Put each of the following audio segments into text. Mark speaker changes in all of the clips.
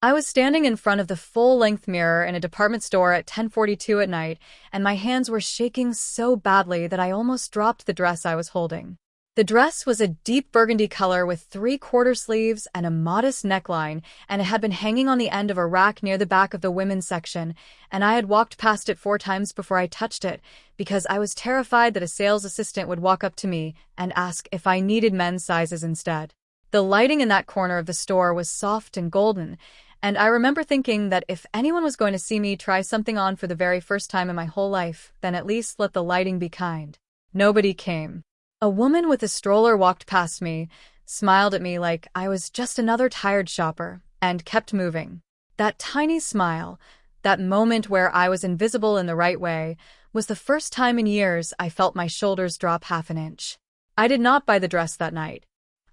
Speaker 1: I was standing in front of the full-length mirror in a department store at 10:42 at night, and my hands were shaking so badly that I almost dropped the dress I was holding. The dress was a deep burgundy color with three-quarter sleeves and a modest neckline, and it had been hanging on the end of a rack near the back of the women's section, and I had walked past it 4 times before I touched it, because I was terrified that a sales assistant would walk up to me and ask if I needed men's sizes instead. The lighting in that corner of the store was soft and golden, and I remember thinking that if anyone was going to see me try something on for the very first time in my whole life, then at least let the lighting be kind. Nobody came. A woman with a stroller walked past me, smiled at me like I was just another tired shopper, and kept moving. That tiny smile, that moment where I was invisible in the right way, was the first time in years I felt my shoulders drop half an inch. I did not buy the dress that night.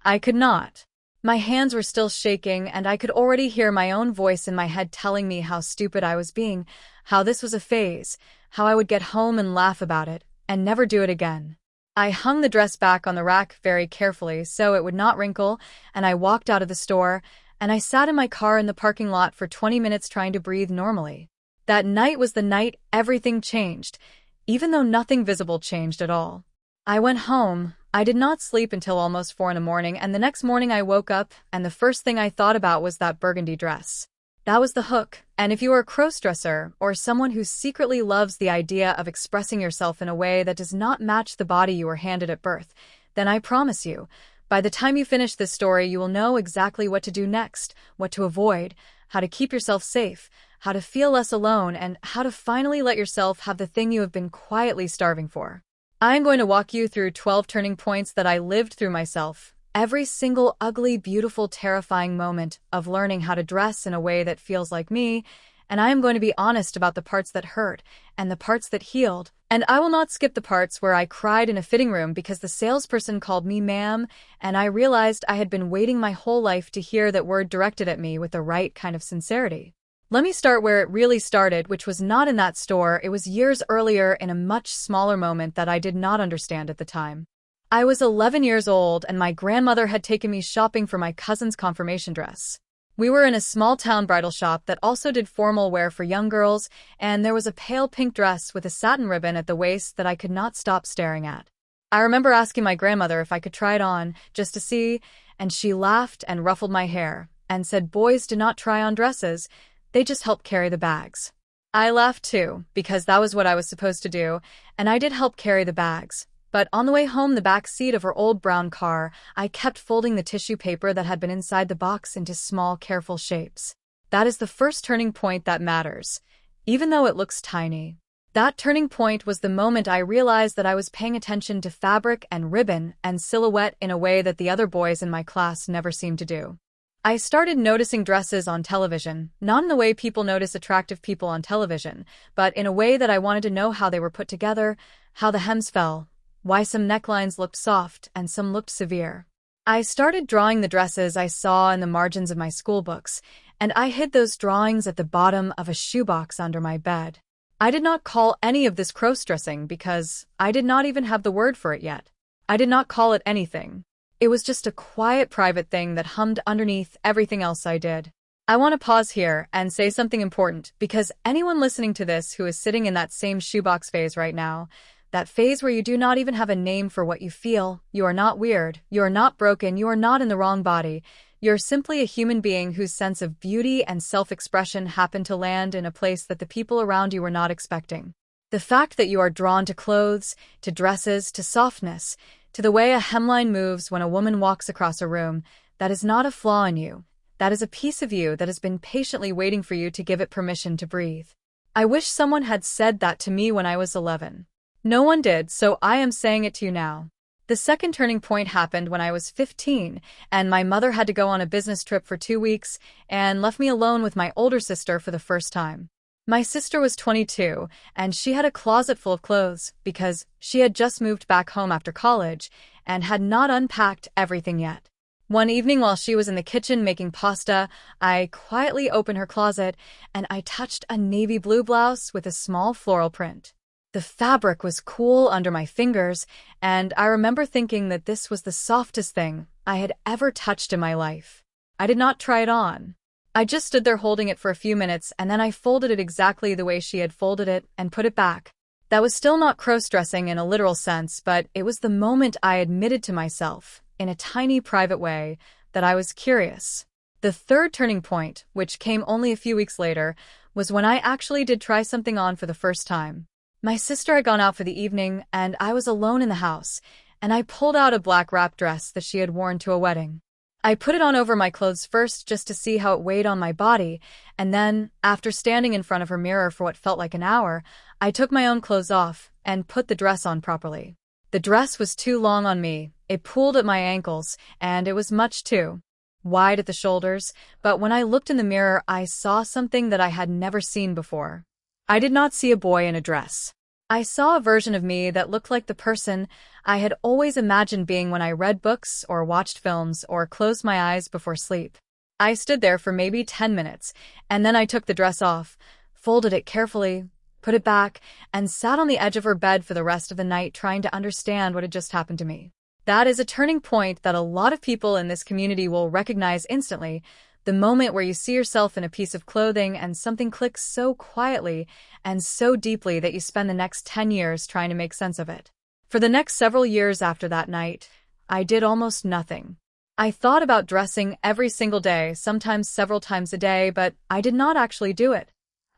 Speaker 1: I could not. My hands were still shaking, and I could already hear my own voice in my head telling me how stupid I was being, how this was a phase, how I would get home and laugh about it, and never do it again. I hung the dress back on the rack very carefully so it would not wrinkle, and I walked out of the store, and I sat in my car in the parking lot for 20 minutes trying to breathe normally. That night was the night everything changed, even though nothing visible changed at all. I went home. I did not sleep until almost 4 in the morning, and the next morning I woke up, and the first thing I thought about was that burgundy dress. That was the hook, and if you are a crossdresser, or someone who secretly loves the idea of expressing yourself in a way that does not match the body you were handed at birth, then I promise you, by the time you finish this story, you will know exactly what to do next, what to avoid, how to keep yourself safe, how to feel less alone, and how to finally let yourself have the thing you have been quietly starving for. I am going to walk you through 12 turning points that I lived through myself. Every single ugly, beautiful, terrifying moment of learning how to dress in a way that feels like me, and I am going to be honest about the parts that hurt and the parts that healed, and I will not skip the parts where I cried in a fitting room because the salesperson called me ma'am, and I realized I had been waiting my whole life to hear that word directed at me with the right kind of sincerity. Let me start where it really started, which was not in that store. It was years earlier in a much smaller moment that I did not understand at the time. I was 11 years old, and my grandmother had taken me shopping for my cousin's confirmation dress. We were in a small-town bridal shop that also did formal wear for young girls, and there was a pale pink dress with a satin ribbon at the waist that I could not stop staring at. I remember asking my grandmother if I could try it on, just to see, and she laughed and ruffled my hair, and said boys do not try on dresses, they just help carry the bags. I laughed too, because that was what I was supposed to do, and I did help carry the bags. But on the way home the back seat of her old brown car, I kept folding the tissue paper that had been inside the box into small, careful shapes. That is the first turning point that matters, even though it looks tiny. That turning point was the moment I realized that I was paying attention to fabric and ribbon and silhouette in a way that the other boys in my class never seemed to do. I started noticing dresses on television, not in the way people notice attractive people on television, but in a way that I wanted to know how they were put together, how the hems fell, why some necklines looked soft and some looked severe. I started drawing the dresses I saw in the margins of my school books, and I hid those drawings at the bottom of a shoebox under my bed. I did not call any of this crossdressing because I did not even have the word for it yet. I did not call it anything. It was just a quiet, private thing that hummed underneath everything else I did. I want to pause here and say something important, because anyone listening to this who is sitting in that same shoebox phase right now, that phase where you do not even have a name for what you feel, you are not weird, you are not broken, you are not in the wrong body. You're simply a human being whose sense of beauty and self-expression happened to land in a place that the people around you were not expecting. The fact that you are drawn to clothes, to dresses, to softness, to the way a hemline moves when a woman walks across a room, that is not a flaw in you. That is a piece of you that has been patiently waiting for you to give it permission to breathe. I wish someone had said that to me when I was 11. No one did, so I am saying it to you now. The second turning point happened when I was 15, and my mother had to go on a business trip for 2 weeks and left me alone with my older sister for the first time. My sister was 22, and she had a closet full of clothes because she had just moved back home after college and had not unpacked everything yet. One evening while she was in the kitchen making pasta, I quietly opened her closet and I touched a navy blue blouse with a small floral print. The fabric was cool under my fingers, and I remember thinking that this was the softest thing I had ever touched in my life. I did not try it on. I just stood there holding it for a few minutes, and then I folded it exactly the way she had folded it and put it back. That was still not cross-dressing in a literal sense, but it was the moment I admitted to myself, in a tiny private way, that I was curious. The third turning point, which came only a few weeks later, was when I actually did try something on for the first time. My sister had gone out for the evening, and I was alone in the house, and I pulled out a black wrap dress that she had worn to a wedding. I put it on over my clothes first just to see how it weighed on my body, and then, after standing in front of her mirror for what felt like an hour, I took my own clothes off and put the dress on properly. The dress was too long on me, it pulled at my ankles, and it was much too wide at the shoulders, but when I looked in the mirror I saw something that I had never seen before. I did not see a boy in a dress. I saw a version of me that looked like the person I had always imagined being when I read books or watched films or closed my eyes before sleep. I stood there for maybe 10 minutes, and then I took the dress off, folded it carefully, put it back, and sat on the edge of her bed for the rest of the night trying to understand what had just happened to me. That is a turning point that a lot of people in this community will recognize instantly, the moment where you see yourself in a piece of clothing and something clicks so quietly and so deeply that you spend the next 10 years trying to make sense of it. For the next several years after that night, I did almost nothing. I thought about dressing every single day, sometimes several times a day, but I did not actually do it.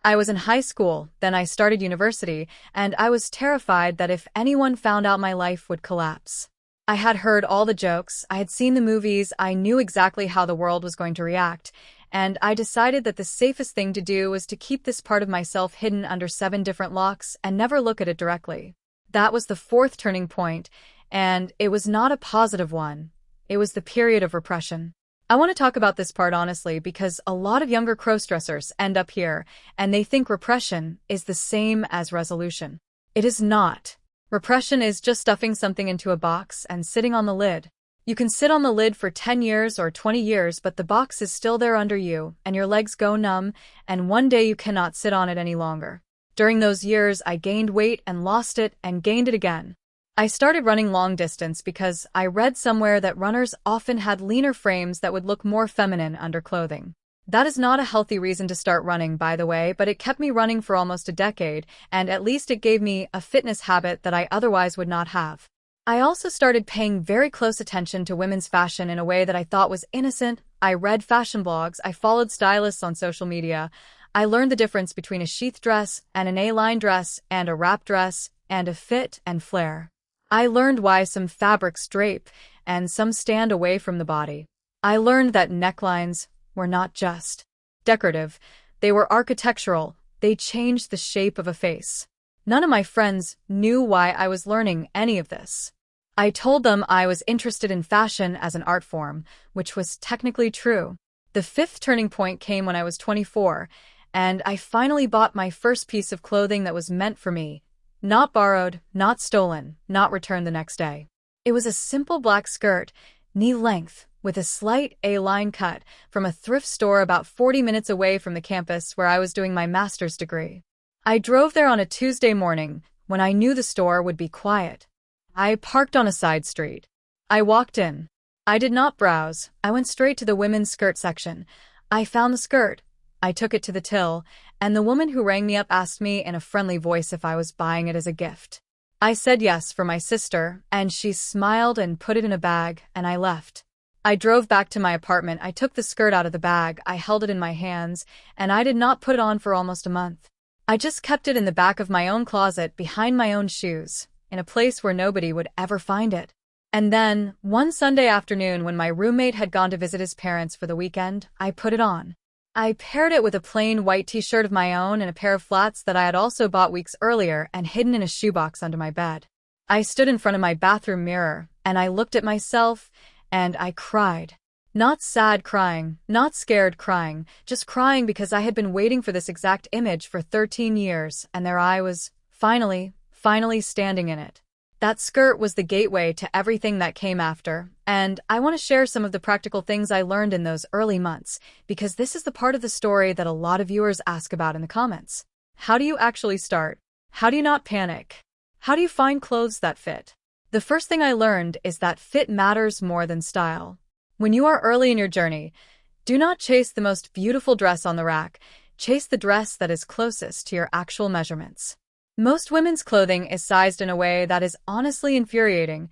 Speaker 1: I was in high school, then I started university, and I was terrified that if anyone found out my life would collapse. I had heard all the jokes, I had seen the movies, I knew exactly how the world was going to react, and I decided that the safest thing to do was to keep this part of myself hidden under 7 different locks and never look at it directly. That was the fourth turning point, and it was not a positive one. It was the period of repression. I want to talk about this part honestly because a lot of younger crossdressers end up here, and they think repression is the same as resolution. It is not. Repression is just stuffing something into a box and sitting on the lid. You can sit on the lid for 10 years or 20 years, but the box is still there under you, and your legs go numb, and one day you cannot sit on it any longer. During those years, I gained weight and lost it and gained it again. I started running long distance because I read somewhere that runners often had leaner frames that would look more feminine under clothing. That is not a healthy reason to start running, by the way, but it kept me running for almost a decade, and at least it gave me a fitness habit that I otherwise would not have. I also started paying very close attention to women's fashion in a way that I thought was innocent. I read fashion blogs, I followed stylists on social media. I learned the difference between a sheath dress and an A-line dress and a wrap dress and a fit and flare. I learned why some fabrics drape and some stand away from the body. I learned that necklines were not just decorative, they were architectural, they changed the shape of a face. None of my friends knew why I was learning any of this. I told them I was interested in fashion as an art form, which was technically true. The fifth turning point came when I was 24, and I finally bought my first piece of clothing that was meant for me. Not borrowed, not stolen, not returned the next day. It was a simple black skirt, knee-length, with a slight A-line cut, from a thrift store about 40 minutes away from the campus where I was doing my master's degree. I drove there on a Tuesday morning, when I knew the store would be quiet. I parked on a side street. I walked in. I did not browse. I went straight to the women's skirt section. I found the skirt. I took it to the till, and the woman who rang me up asked me in a friendly voice if I was buying it as a gift. I said yes for my sister, and she smiled and put it in a bag, and I left. I drove back to my apartment. I took the skirt out of the bag, I held it in my hands, and I did not put it on for almost a month. I just kept it in the back of my own closet behind my own shoes, in a place where nobody would ever find it. And then, one Sunday afternoon when my roommate had gone to visit his parents for the weekend, I put it on. I paired it with a plain white t-shirt of my own and a pair of flats that I had also bought weeks earlier and hidden in a shoebox under my bed. I stood in front of my bathroom mirror, and I looked at myself, and I cried. Not sad crying, not scared crying, just crying because I had been waiting for this exact image for 13 years, and there I was, finally standing in it. That skirt was the gateway to everything that came after, and I want to share some of the practical things I learned in those early months, because this is the part of the story that a lot of viewers ask about in the comments. How do you actually start? How do you not panic? How do you find clothes that fit? The first thing I learned is that fit matters more than style. When you are early in your journey, Do not chase the most beautiful dress on the rack. Chase the dress that is closest to your actual measurements. Most women's clothing is sized in a way that is honestly infuriating.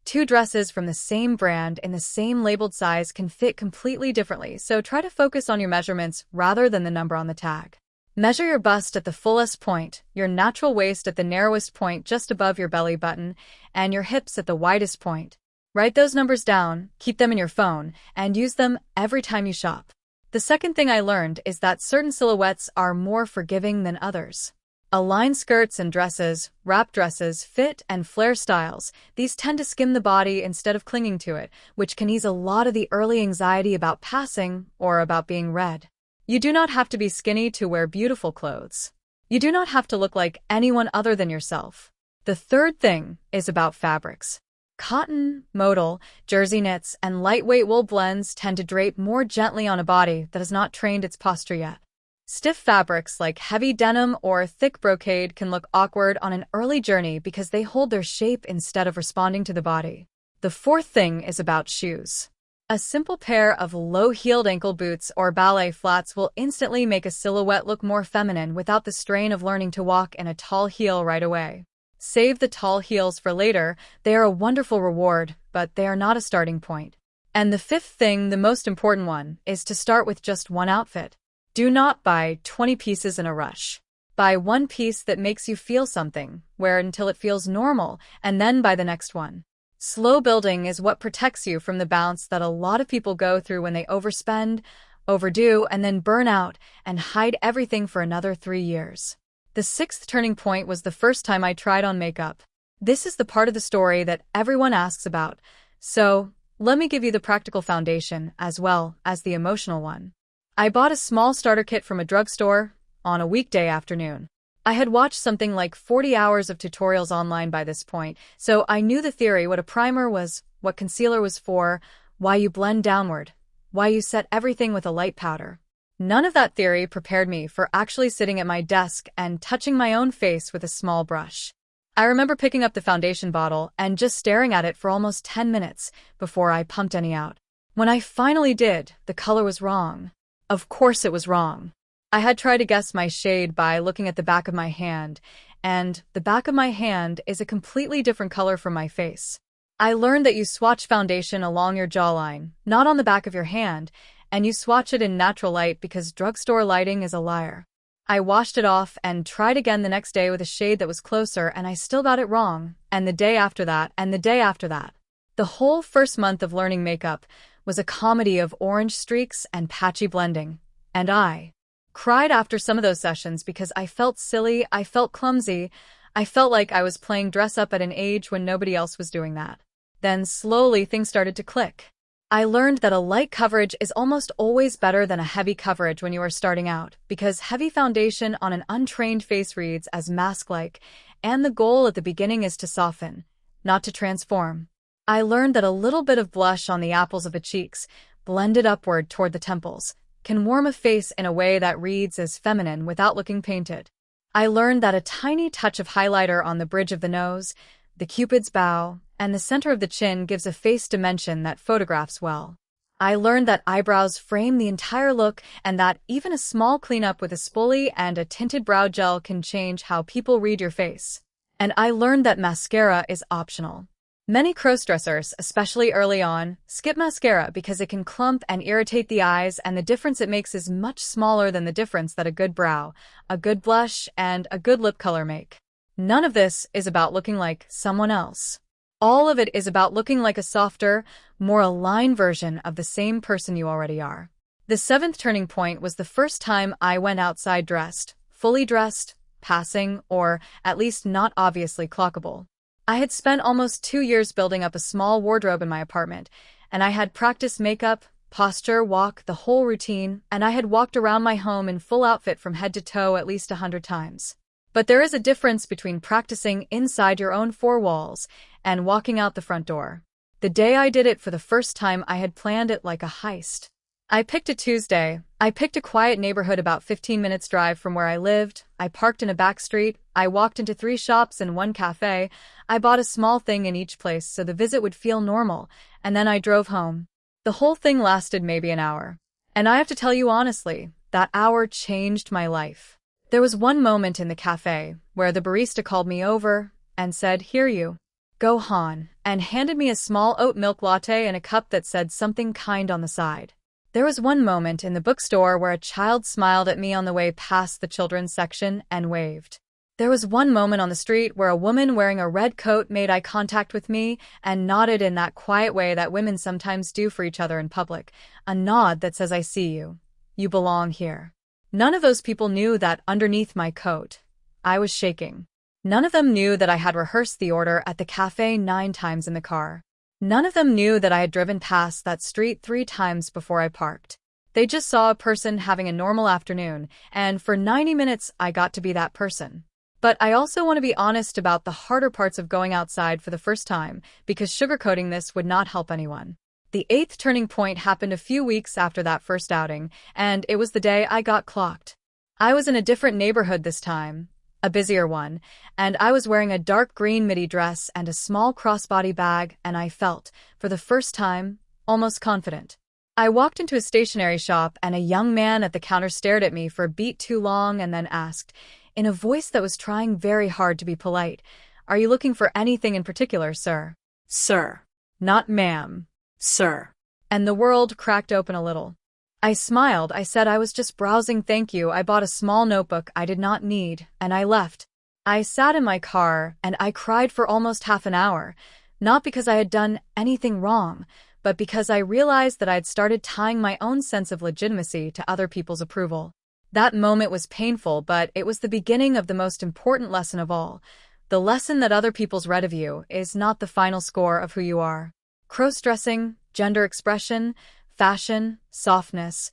Speaker 1: Two dresses from the same brand in the same labeled size can fit completely differently, so try to focus on your measurements rather than the number on the tag. Measure your bust at the fullest point, your natural waist at the narrowest point just above your belly button, and your hips at the widest point. Write those numbers down, keep them in your phone, and use them every time you shop. The second thing I learned is that certain silhouettes are more forgiving than others. Align skirts and dresses, wrap dresses, fit and flare styles. These tend to skim the body instead of clinging to it, which can ease a lot of the early anxiety about passing or about being read. You do not have to be skinny to wear beautiful clothes. You do not have to look like anyone other than yourself. The third thing is about fabrics. Cotton, modal, jersey knits, and lightweight wool blends tend to drape more gently on a body that has not trained its posture yet. Stiff fabrics like heavy denim or thick brocade can look awkward on an early journey because they hold their shape instead of responding to the body. The fourth thing is about shoes. A simple pair of low-heeled ankle boots or ballet flats will instantly make a silhouette look more feminine without the strain of learning to walk in a tall heel right away. Save the tall heels for later. They are a wonderful reward, but they are not a starting point. And the fifth thing, the most important one, is to start with just one outfit. Do not buy 20 pieces in a rush. Buy one piece that makes you feel something, wear it until it feels normal, and then buy the next one. Slow building is what protects you from the bounce that a lot of people go through when they overspend, overdo, and then burn out and hide everything for another 3 years. The sixth turning point was the first time I tried on makeup. This is the part of the story that everyone asks about, so let me give you the practical foundation as well as the emotional one. I bought a small starter kit from a drugstore on a weekday afternoon. I had watched something like 40 hours of tutorials online by this point, so I knew the theory, what a primer was, what concealer was for, why you blend downward, why you set everything with a light powder. None of that theory prepared me for actually sitting at my desk and touching my own face with a small brush. I remember picking up the foundation bottle and just staring at it for almost 10 minutes before I pumped any out. When I finally did, the color was wrong. Of course it was wrong. I had tried to guess my shade by looking at the back of my hand, and the back of my hand is a completely different color from my face. I learned that you swatch foundation along your jawline, not on the back of your hand, and you swatch it in natural light because drugstore lighting is a liar. I washed it off and tried again the next day with a shade that was closer, and I still got it wrong, and the day after that, and the day after that. The whole first month of learning makeup was a comedy of orange streaks and patchy blending, and I cried after some of those sessions because I felt silly, I felt clumsy, I felt like I was playing dress up at an age when nobody else was doing that. Then slowly things started to click. I learned that a light coverage is almost always better than a heavy coverage when you are starting out, because heavy foundation on an untrained face reads as mask-like, and the goal at the beginning is to soften, not to transform. I learned that a little bit of blush on the apples of the cheeks, blended upward toward the temples, can warm a face in a way that reads as feminine without looking painted. I learned that a tiny touch of highlighter on the bridge of the nose, the cupid's bow, and the center of the chin gives a face dimension that photographs well. I learned that eyebrows frame the entire look and that even a small cleanup with a spoolie and a tinted brow gel can change how people read your face. And I learned that mascara is optional. Many crossdressers, especially early on, skip mascara because it can clump and irritate the eyes, and the difference it makes is much smaller than the difference that a good brow, a good blush, and a good lip color make. None of this is about looking like someone else. All of it is about looking like a softer, more aligned version of the same person you already are. The seventh turning point was the first time I went outside dressed, fully dressed, passing, or at least not obviously clockable. I had spent almost 2 years building up a small wardrobe in my apartment, and I had practiced makeup, posture, walk, the whole routine, and I had walked around my home in full outfit from head to toe at least 100 times. But there is a difference between practicing inside your own four walls and walking out the front door. The day I did it for the first time, I had planned it like a heist. I picked a Tuesday. I picked a quiet neighborhood about 15 minutes drive from where I lived. I parked in a back street. I walked into 3 shops and 1 cafe. I bought a small thing in each place so the visit would feel normal, and then I drove home. The whole thing lasted maybe an hour. And I have to tell you honestly, that hour changed my life. There was one moment in the cafe where the barista called me over and said, "Here you go, Han," and handed me a small oat milk latte in a cup that said something kind on the side. There was one moment in the bookstore where a child smiled at me on the way past the children's section and waved. There was one moment on the street where a woman wearing a red coat made eye contact with me and nodded in that quiet way that women sometimes do for each other in public, a nod that says, "I see you. You belong here." None of those people knew that underneath my coat, I was shaking. None of them knew that I had rehearsed the order at the cafe 9 times in the car. None of them knew that I had driven past that street 3 times before I parked. They just saw a person having a normal afternoon, and for 90 minutes I got to be that person. But I also want to be honest about the harder parts of going outside for the first time, because sugarcoating this would not help anyone. The 8th turning point happened a few weeks after that first outing, and it was the day I got clocked. I was in a different neighborhood this time, a busier one, and I was wearing a dark green midi dress and a small crossbody bag, and I felt, for the first time, almost confident. I walked into a stationery shop, and a young man at the counter stared at me for a beat too long and then asked, in a voice that was trying very hard to be polite, "Are you looking for anything in particular, sir?" "Sir." Not ma'am. "Sir." And the world cracked open a little. I smiled. I said I was just browsing, thank you. I bought a small notebook I did not need, and I left. I sat in my car, and I cried for almost half an hour, not because I had done anything wrong, but because I realized that I had started tying my own sense of legitimacy to other people's approval. That moment was painful, but it was the beginning of the most important lesson of all. The lesson that other people's read of you is not the final score of who you are. Crossdressing, gender expression, fashion, softness,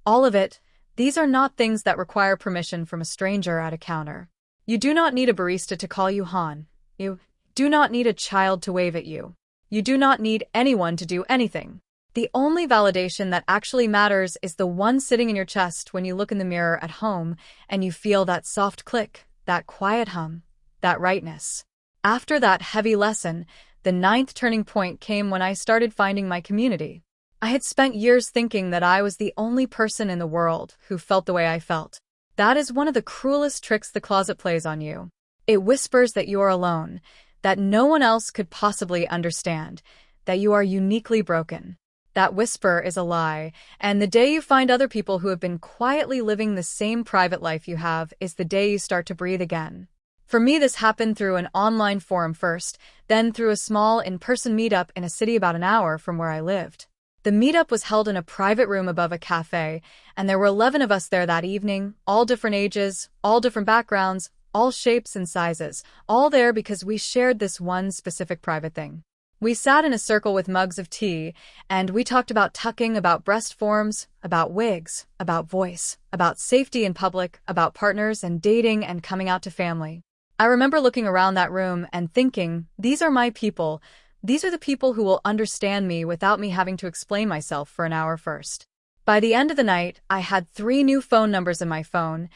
Speaker 1: all of it, these are not things that require permission from a stranger at a counter. You do not need a barista to call you Han. You do not need a child to wave at you. You do not need anyone to do anything. The only validation that actually matters is the one sitting in your chest when you look in the mirror at home and you feel that soft click, that quiet hum, that rightness. After that heavy lesson, the 9th turning point came when I started finding my community. I had spent years thinking that I was the only person in the world who felt the way I felt. That is one of the cruelest tricks the closet plays on you. It whispers that you are alone, that no one else could possibly understand, that you are uniquely broken. That whisper is a lie, and the day you find other people who have been quietly living the same private life you have is the day you start to breathe again. For me, this happened through an online forum first, then through a small in-person meetup in a city about an hour from where I lived. The meetup was held in a private room above a cafe, and there were 11 of us there that evening, all different ages, all different backgrounds, all shapes and sizes, all there because we shared this one specific private thing. We sat in a circle with mugs of tea, and we talked about tucking, about breast forms, about wigs, about voice, about safety in public, about partners and dating and coming out to family. I remember looking around that room and thinking, these are my people. These are the people who will understand me without me having to explain myself for an hour first. By the end of the night, I had 3 new phone numbers in my phone,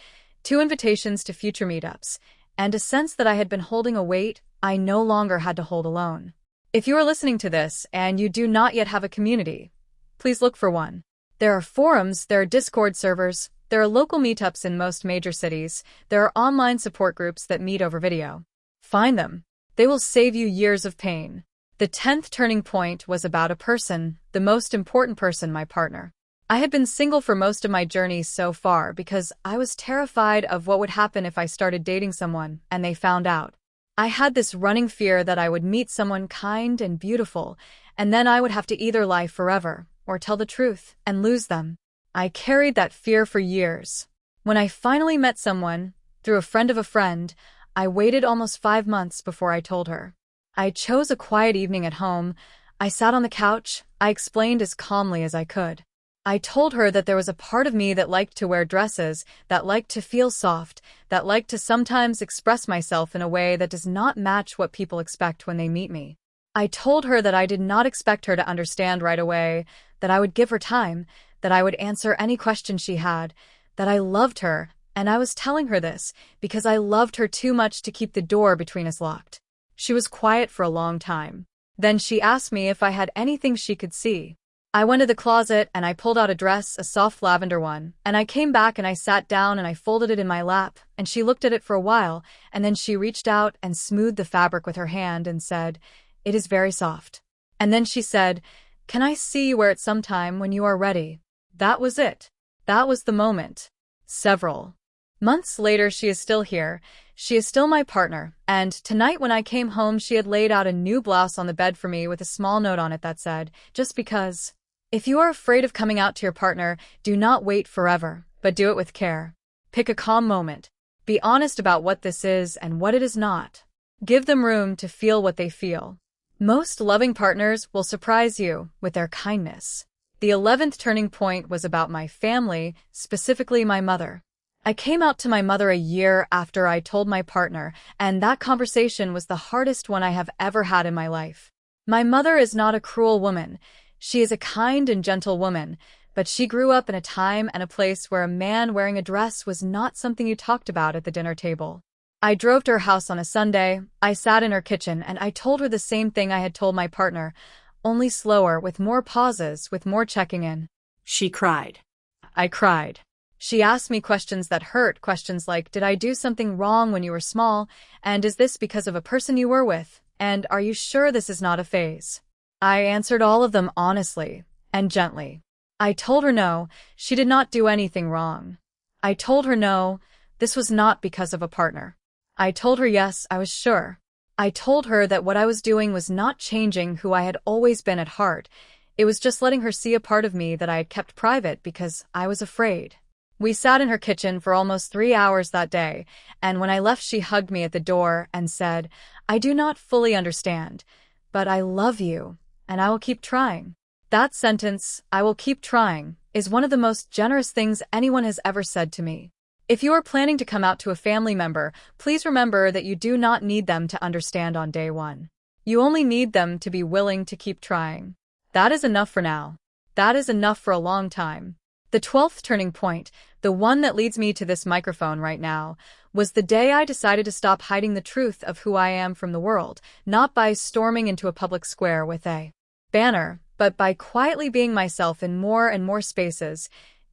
Speaker 1: 2 invitations to future meetups, and a sense that I had been holding a weight I no longer had to hold alone. If you are listening to this and you do not yet have a community, please look for one. There are forums, there are Discord servers, there are local meetups in most major cities, there are online support groups that meet over video. Find them. They will save you years of pain. The 10th turning point was about a person, the most important person, my partner. I had been single for most of my journey so far because I was terrified of what would happen if I started dating someone and they found out. I had this running fear that I would meet someone kind and beautiful, and then I would have to either lie forever or tell the truth and lose them. I carried that fear for years. When I finally met someone, through a friend of a friend, I waited almost 5 months before I told her. I chose a quiet evening at home. I sat on the couch. I explained as calmly as I could. I told her that there was a part of me that liked to wear dresses, that liked to feel soft, that liked to sometimes express myself in a way that does not match what people expect when they meet me. I told her that I did not expect her to understand right away, that I would give her time, that I would answer any question she had, that I loved her, and I was telling her this because I loved her too much to keep the door between us locked. She was quiet for a long time. Then she asked me if I had anything she could see. I went to the closet and I pulled out a dress, a soft lavender one, and I came back and I sat down and I folded it in my lap, and she looked at it for a while, and then she reached out and smoothed the fabric with her hand and said, "It is very soft." And then she said, "Can I see you wear it sometime when you are ready?" That was it. That was the moment. Several months later, she is still here. She is still my partner, and tonight when I came home, she had laid out a new blouse on the bed for me with a small note on it that said, "Just because." If you are afraid of coming out to your partner, do not wait forever, but do it with care. Pick a calm moment. Be honest about what this is and what it is not. Give them room to feel what they feel. Most loving partners will surprise you with their kindness. The 11th turning point was about my family, specifically my mother. I came out to my mother a year after I told my partner, and that conversation was the hardest one I have ever had in my life. My mother is not a cruel woman. She is a kind and gentle woman, but she grew up in a time and a place where a man wearing a dress was not something you talked about at the dinner table. I drove to her house on a Sunday, I sat in her kitchen, and I told her the same thing I had told my partner, only slower, with more pauses, with more checking in.
Speaker 2: She cried.
Speaker 1: I cried. She asked me questions that hurt, questions like, did I do something wrong when you were small? And is this because of a person you were with? And are you sure this is not a phase? I answered all of them honestly and gently. I told her no, she did not do anything wrong. I told her no, this was not because of a partner. I told her yes, I was sure. I told her that what I was doing was not changing who I had always been at heart. It was just letting her see a part of me that I had kept private because I was afraid. We sat in her kitchen for almost 3 hours that day, and when I left, she hugged me at the door and said, "I do not fully understand, but I love you. And I will keep trying." That sentence, "I will keep trying," is one of the most generous things anyone has ever said to me. If you are planning to come out to a family member, please remember that you do not need them to understand on day one. You only need them to be willing to keep trying. That is enough for now. That is enough for a long time. The 12th turning point, the one that leads me to this microphone right now, was the day I decided to stop hiding the truth of who I am from the world, not by storming into a public square with a banner, but by quietly being myself in more and more spaces,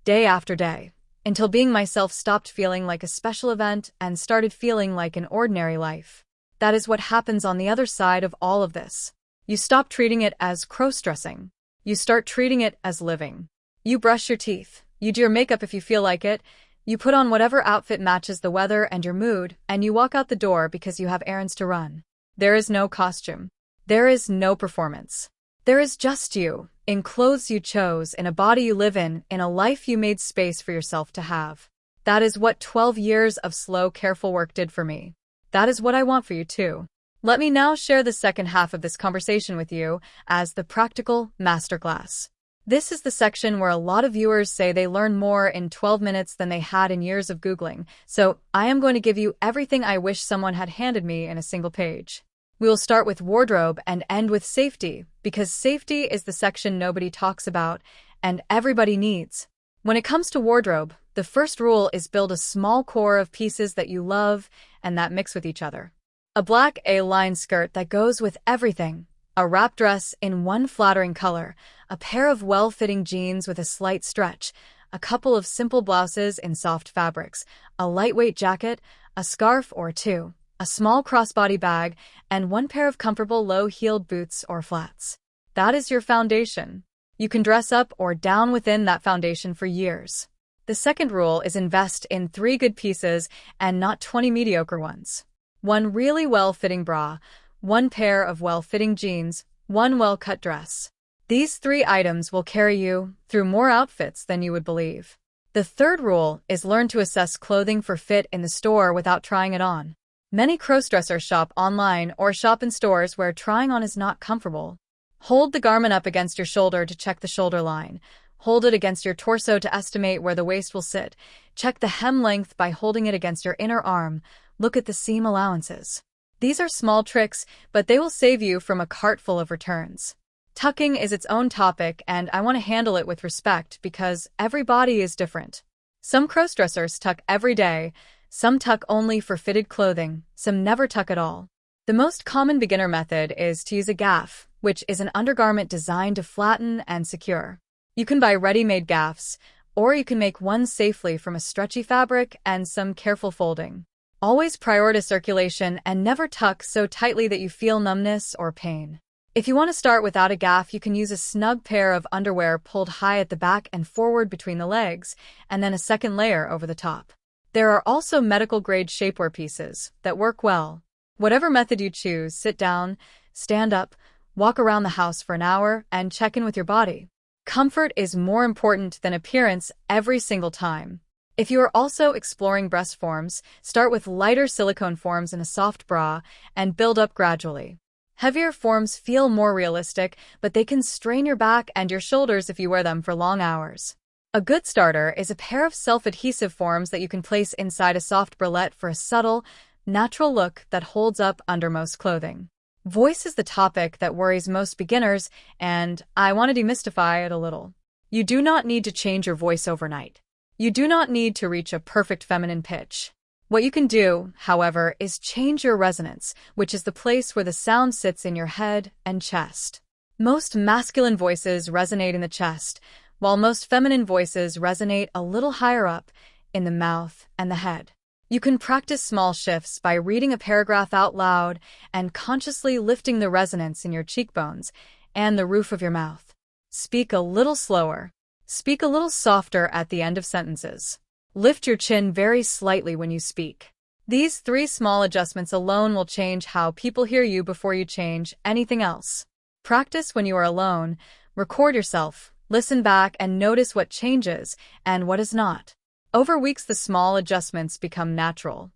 Speaker 1: day after day, until being myself stopped feeling like a special event and started feeling like an ordinary life. That is what happens on the other side of all of this. You stop treating it as crossdressing. You start treating it as living. You brush your teeth. You do your makeup if you feel like it. You put on whatever outfit matches the weather and your mood, and you walk out the door because you have errands to run. There is no costume. There is no performance. There is just you, in clothes you chose, in a body you live in a life you made space for yourself to have. That is what 12 years of slow, careful work did for me. That is what I want for you too. Let me now share the second half of this conversation with you as the practical masterclass. This is the section where a lot of viewers say they learn more in 12 minutes than they had in years of Googling, so I am going to give you everything I wish someone had handed me in a single page. We will start with wardrobe and end with safety, because safety is the section nobody talks about and everybody needs. When it comes to wardrobe, the first rule is build a small core of pieces that you love and that mix with each other. A black A-line skirt that goes with everything. A wrap dress in one flattering color, a pair of well-fitting jeans with a slight stretch, a couple of simple blouses in soft fabrics, a lightweight jacket, a scarf or two, a small crossbody bag, and one pair of comfortable low-heeled boots or flats. That is your foundation. You can dress up or down within that foundation for years. The second rule is invest in 3 good pieces and not 20 mediocre ones. One really well-fitting bra, 1 pair of well-fitting jeans, 1 well-cut dress. These 3 items will carry you through more outfits than you would believe. The third rule is learn to assess clothing for fit in the store without trying it on. Many crossdressers shop online or shop in stores where trying on is not comfortable. Hold the garment up against your shoulder to check the shoulder line. Hold it against your torso to estimate where the waist will sit. Check the hem length by holding it against your inner arm. Look at the seam allowances. These are small tricks, but they will save you from a cart full of returns. Tucking is its own topic, and I want to handle it with respect because every body is different. Some crossdressers tuck every day, some tuck only for fitted clothing, some never tuck at all. The most common beginner method is to use a gaff, which is an undergarment designed to flatten and secure. You can buy ready-made gaffs, or you can make one safely from a stretchy fabric and some careful folding. Always prioritize circulation and never tuck so tightly that you feel numbness or pain. If you want to start without a gaff, you can use a snug pair of underwear pulled high at the back and forward between the legs, and then a second layer over the top. There are also medical-grade shapewear pieces that work well. Whatever method you choose, sit down, stand up, walk around the house for an hour, and check in with your body. Comfort is more important than appearance every single time. If you are also exploring breast forms, start with lighter silicone forms in a soft bra and build up gradually. Heavier forms feel more realistic, but they can strain your back and your shoulders if you wear them for long hours. A good starter is a pair of self-adhesive forms that you can place inside a soft bralette for a subtle, natural look that holds up under most clothing. Voice is the topic that worries most beginners, and I want to demystify it a little. You do not need to change your voice overnight. You do not need to reach a perfect feminine pitch. What you can do, however, is change your resonance, which is the place where the sound sits in your head and chest. Most masculine voices resonate in the chest, while most feminine voices resonate a little higher up, in the mouth and the head. You can practice small shifts by reading a paragraph out loud and consciously lifting the resonance in your cheekbones and the roof of your mouth. Speak a little slower. Speak a little softer at the end of sentences. Lift your chin very slightly when you speak. These 3 small adjustments alone will change how people hear you before you change anything else. Practice when you are alone. Record yourself, listen back, and notice what changes and what is not. Over weeks, the small adjustments become natural.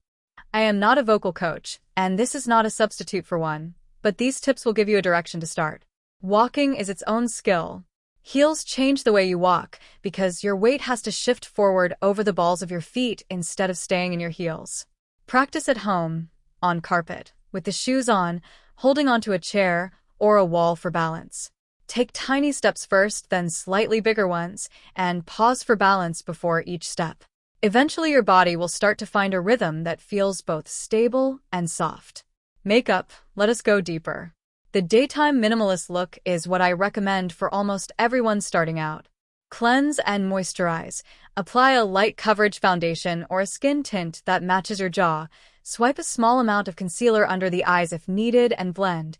Speaker 1: I am not a vocal coach, and this is not a substitute for one, but these tips will give you a direction to start. Walking is its own skill. Heels change the way you walk because your weight has to shift forward over the balls of your feet instead of staying in your heels. Practice at home, on carpet, with the shoes on, holding onto a chair or a wall for balance. Take tiny steps first, then slightly bigger ones, and pause for balance before each step. Eventually, your body will start to find a rhythm that feels both stable and soft. Makeup, let us go deeper. The daytime minimalist look is what I recommend for almost everyone starting out. Cleanse and moisturize. Apply a light coverage foundation or a skin tint that matches your jaw. Swipe a small amount of concealer under the eyes if needed and blend.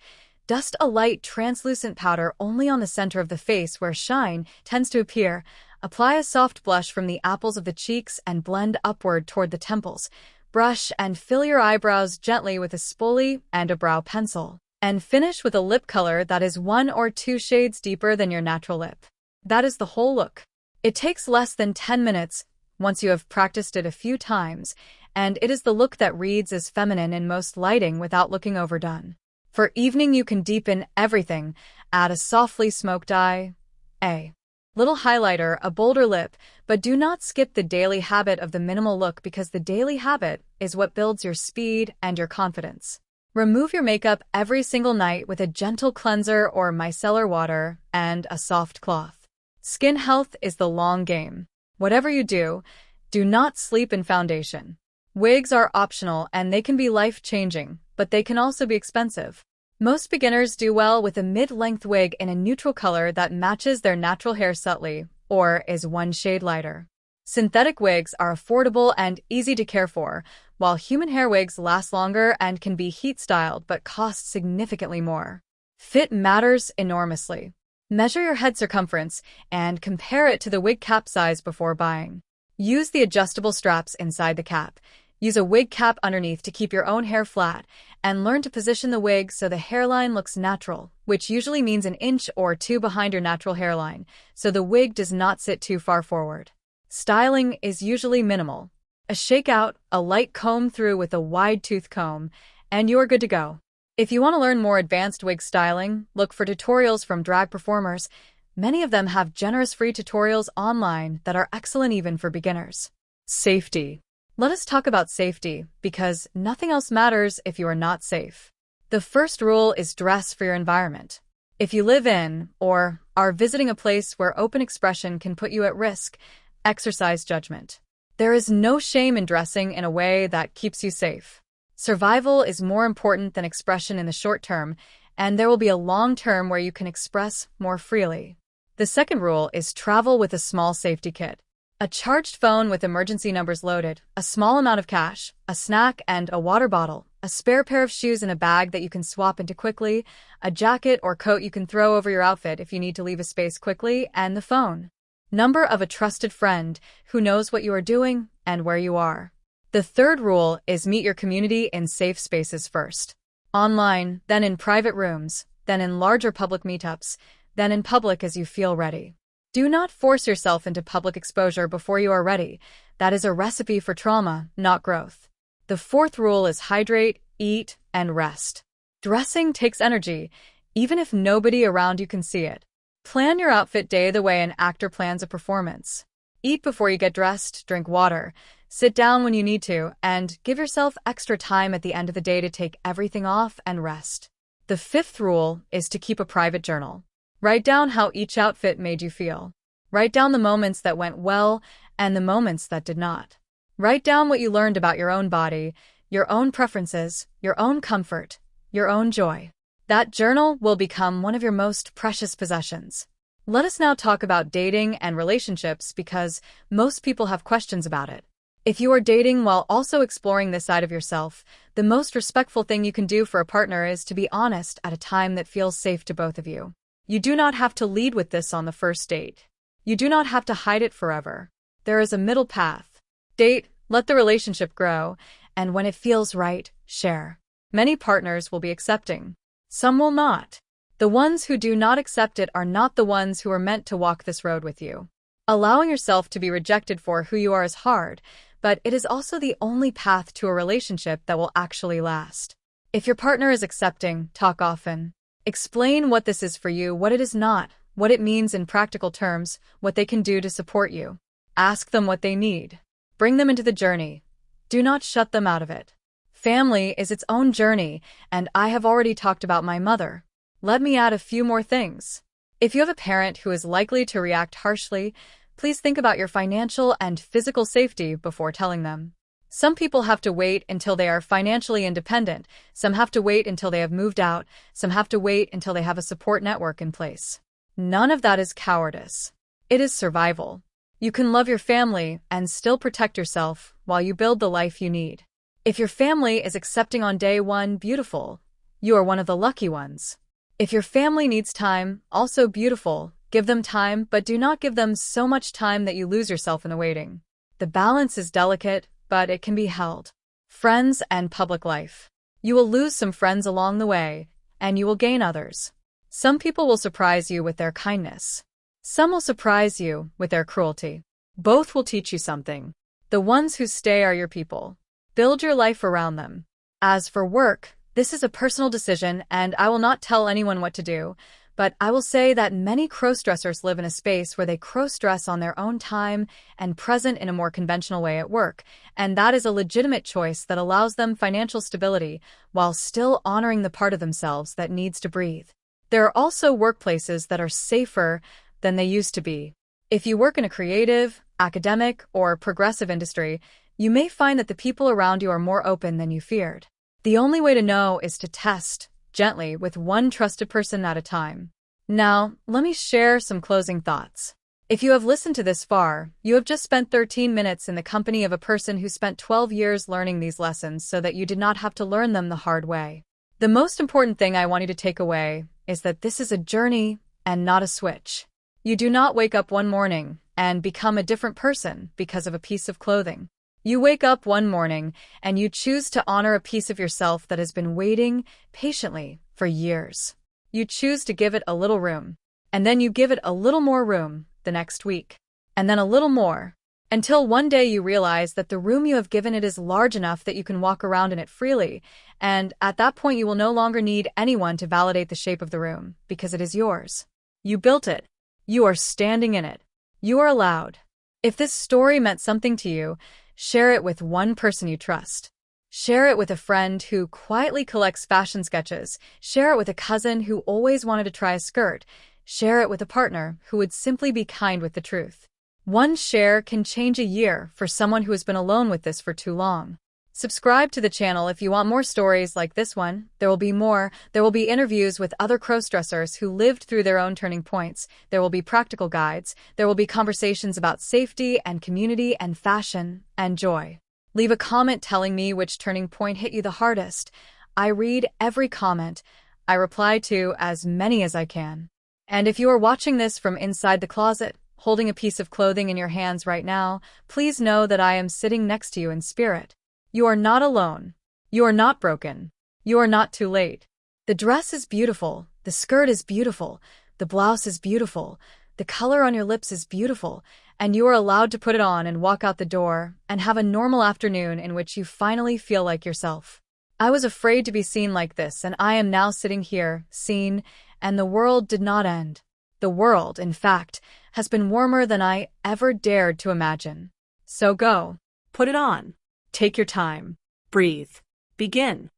Speaker 1: Dust a light translucent powder only on the center of the face where shine tends to appear. Apply a soft blush from the apples of the cheeks and blend upward toward the temples. Brush and fill your eyebrows gently with a spoolie and a brow pencil. And finish with a lip color that is 1 or 2 shades deeper than your natural lip. That is the whole look. It takes less than 10 minutes once you have practiced it a few times, and it is the look that reads as feminine in most lighting without looking overdone. For evening, you can deepen everything. Add a softly smoked eye, a little highlighter, a bolder lip, but do not skip the daily habit of the minimal look because the daily habit is what builds your speed and your confidence. Remove your makeup every single night with a gentle cleanser or micellar water and a soft cloth. Skin health is the long game. Whatever you do, do not sleep in foundation. Wigs are optional and they can be life-changing, but they can also be expensive. Most beginners do well with a mid-length wig in a neutral color that matches their natural hair subtly or is 1 shade lighter. Synthetic wigs are affordable and easy to care for, while human hair wigs last longer and can be heat-styled but cost significantly more. Fit matters enormously. Measure your head circumference and compare it to the wig cap size before buying. Use the adjustable straps inside the cap. Use a wig cap underneath to keep your own hair flat, and learn to position the wig so the hairline looks natural, which usually means 1 inch or 2 behind your natural hairline, so the wig does not sit too far forward. Styling is usually minimal. A shakeout, a light comb through with a wide tooth comb, and you're good to go. If you want to learn more advanced wig styling, look for tutorials from drag performers. Many of them have generous free tutorials online that are excellent even for beginners. Safety. Let us talk about safety, because nothing else matters if you are not safe. The first rule is dress for your environment. If you live in or are visiting a place where open expression can put you at risk, exercise judgment. There is no shame in dressing in a way that keeps you safe. Survival is more important than expression in the short term, and there will be a long term where you can express more freely. The second rule is travel with a small safety kit. A charged phone with emergency numbers loaded, a small amount of cash, a snack and a water bottle, a spare pair of shoes in a bag that you can swap into quickly, a jacket or coat you can throw over your outfit if you need to leave a space quickly, and the phone. Number of a trusted friend who knows what you are doing and where you are. The third rule is meet your community in safe spaces first. Online, then in private rooms, then in larger public meetups, then in public as you feel ready. Do not force yourself into public exposure before you are ready. That is a recipe for trauma, not growth. The fourth rule is hydrate, eat, and rest. Dressing takes energy, even if nobody around you can see it. Plan your outfit day the way an actor plans a performance. Eat before you get dressed, drink water, sit down when you need to, and give yourself extra time at the end of the day to take everything off and rest. The fifth rule is to keep a private journal. Write down how each outfit made you feel. Write down the moments that went well and the moments that did not. Write down what you learned about your own body, your own preferences, your own comfort, your own joy. That journal will become one of your most precious possessions. Let us now talk about dating and relationships because most people have questions about it. If you are dating while also exploring this side of yourself, the most respectful thing you can do for a partner is to be honest at a time that feels safe to both of you. You do not have to lead with this on the first date. You do not have to hide it forever. There is a middle path. Date, let the relationship grow, and when it feels right, share. Many partners will be accepting. Some will not. The ones who do not accept it are not the ones who are meant to walk this road with you. Allowing yourself to be rejected for who you are is hard, but it is also the only path to a relationship that will actually last. If your partner is accepting, talk often. Explain what this is for you, what it is not, what it means in practical terms, what they can do to support you. Ask them what they need. Bring them into the journey. Do not shut them out of it. Family is its own journey, and I have already talked about my mother. Let me add a few more things. If you have a parent who is likely to react harshly, please think about your financial and physical safety before telling them. Some people have to wait until they are financially independent, some have to wait until they have moved out, some have to wait until they have a support network in place. None of that is cowardice. It is survival. You can love your family and still protect yourself while you build the life you need. If your family is accepting on day one, beautiful. You are one of the lucky ones. If your family needs time, also beautiful. Give them time, but do not give them so much time that you lose yourself in the waiting. The balance is delicate, but it can be held. Friends and public life. You will lose some friends along the way, and you will gain others. Some people will surprise you with their kindness. Some will surprise you with their cruelty. Both will teach you something. The ones who stay are your people. Build your life around them. As for work, this is a personal decision, and I will not tell anyone what to do, but I will say that many crossdressers live in a space where they crossdress on their own time and present in a more conventional way at work, and that is a legitimate choice that allows them financial stability while still honoring the part of themselves that needs to breathe. There are also workplaces that are safer than they used to be. If you work in a creative, academic, or progressive industry, you may find that the people around you are more open than you feared. The only way to know is to test, gently, with one trusted person at a time. Now, let me share some closing thoughts. If you have listened to this far, you have just spent 13 minutes in the company of a person who spent 12 years learning these lessons so that you did not have to learn them the hard way. The most important thing I want you to take away is that this is a journey and not a switch. You do not wake up one morning and become a different person because of a piece of clothing. You wake up one morning and you choose to honor a piece of yourself that has been waiting patiently for years. You choose to give it a little room, and then you give it a little more room the next week, and then a little more, until one day you realize that the room you have given it is large enough that you can walk around in it freely, and at that point you will no longer need anyone to validate the shape of the room, because it is yours. You built it. You are standing in it. You are allowed. If this story meant something to you, share it with one person you trust. Share it with a friend who quietly collects fashion sketches. Share it with a cousin who always wanted to try a skirt. Share it with a partner who would simply be kind with the truth. One share can change a year for someone who has been alone with this for too long. Subscribe to the channel if you want more stories like this one. There will be more. There will be interviews with other crossdressers who lived through their own turning points. There will be practical guides. There will be conversations about safety and community and fashion and joy. Leave a comment telling me which turning point hit you the hardest. I read every comment. I reply to as many as I can. And if you are watching this from inside the closet, holding a piece of clothing in your hands right now, please know that I am sitting next to you in spirit. You are not alone. You are not broken. You are not too late. The dress is beautiful. The skirt is beautiful. The blouse is beautiful. The color on your lips is beautiful. And you are allowed to put it on and walk out the door and have a normal afternoon in which you finally feel like yourself. I was afraid to be seen like this, and I am now sitting here, seen, and the world did not end. The world, in fact, has been warmer than I ever dared to imagine. So go.
Speaker 2: Put it on. Take your time. Breathe. Begin.